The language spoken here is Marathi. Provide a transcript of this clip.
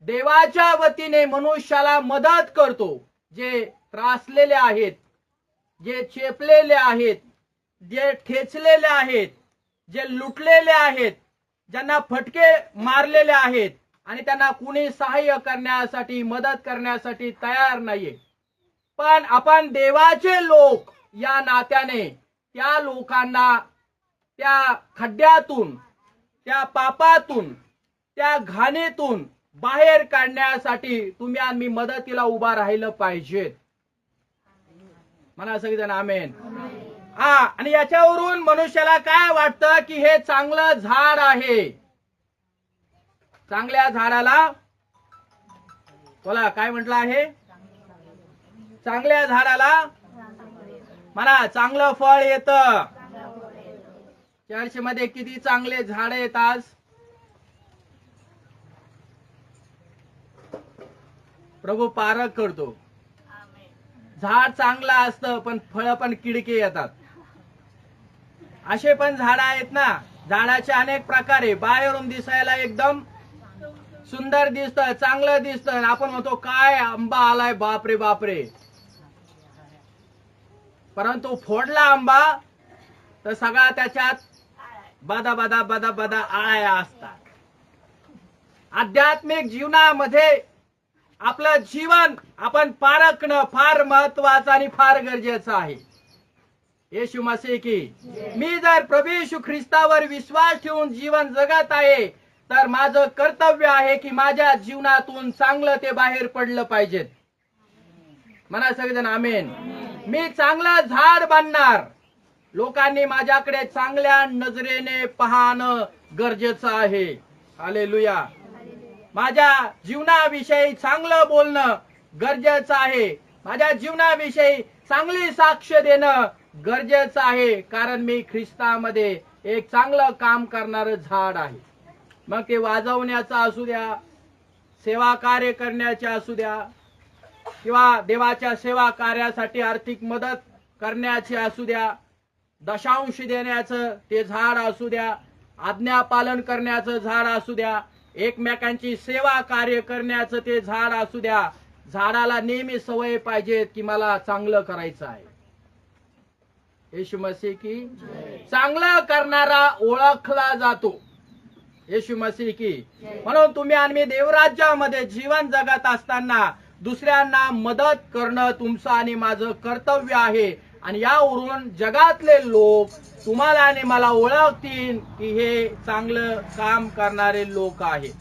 देवाच्या वतीने मनुष्याला मदत करतो, जे त्रासलेले आहेत, जे चेपलेले आहेत, जे ठेचलेले आहेत, जे लुटलेले आहेत, ज्यांना फटके मारलेले आहेत आणि त्यांना कुणी सहाय्य करण्यासाठी मदत करण्यासाठी तयार नाहीये. पण आपण देवाचे लोक या नात्याने त्या लोकांना त्या खड्ड्यातून, त्या पापातून, त्या घाणीतून बाहेर काढण्यासाठी तुम्ही आणि मी मदतीला उभा राहिलं पाहिजे. मला सगळेजण आमेन. आणि याच्यावरून मनुष्याला काय वाटतं की हे चांगलं झाड आहे. चांगल्या झाडाला बोला काय म्हटलं आहे? चांगल्या झाडाला म्हणा चांगलं फळ येतं. चर्च मध्ये किती चांगले झाड आहेत आज. प्रभू पारख करतो. झाड चांगलं असतं पण फळ पण किडके येतात. असे पण झाड आहेत ना. झाडाचे अनेक प्रकार आहे. बाहेरून दिसायला एकदम सुंदर दिसतं, चांगलं दिसतं. आपण म्हणतो काय आंबा आलाय, बापरे बापरे. परंतु फोडला आंबा तर सगळा त्याच्यात बदा बदा बदा बदा आळ्या असतात. आध्यात्मिक जीवनामध्ये आपलं जीवन आपण पारखणं फार महत्वाचं आणि फार गरजेचं आहे. येशू मसीह की. मी जर प्रभू येशू ख्रिस्तावर विश्वास ठेवून जीवन जगत आहे तर माझं कर्तव्य आहे की माझ्या जीवनातून चांगलं ते बाहेर पडलं पाहिजे. म्हणा सगळेजण आमेन. मी चांगलं झाड बांधणार. लोकांनी माझ्याकडे चांगल्या नजरेने पाहणं गरजेचं आहे. हालेलुया. माझ्या जीवनाविषयी चांगलं बोलणं गरजेचं आहे. माझ्या जीवनाविषयी चांगली साक्ष देणं गरजेचं आहे. कारण मी ख्रिस्तामध्ये एक चांगलं काम करणारं झाड आहे. मग ते वाजवण्याचं असू द्या, सेवा कार्य करण्याचे असू द्या, किंवा देवाच्या सेवा कार्यासाठी आर्थिक मदत करण्याची असू द्या, दशांश देण्याचं ते झाड असू द्या, आज्ञा पालन करण्याचं झाड असू द्या, एकमेकांची सेवा कार्य करण्याचं ते झाड असू द्या. झाडाला नेहमी सवय पाहिजे की मला चांगलं करायचं आहे. येशू मसीह की. चांगलं करणारा ओळखला जातो. येशू मसीह की. म्हणून तुम्ही आणि मी देवराज्यामध्ये जीवन जगत असताना दुसऱ्यांना मदत करणं तुमचं आणि माझं कर्तव्य आहे. आणि यावरून जगातले लोक तुम्हाला आणि मला ओळखतील की हे चांगलं काम करणारे लोक आहेत.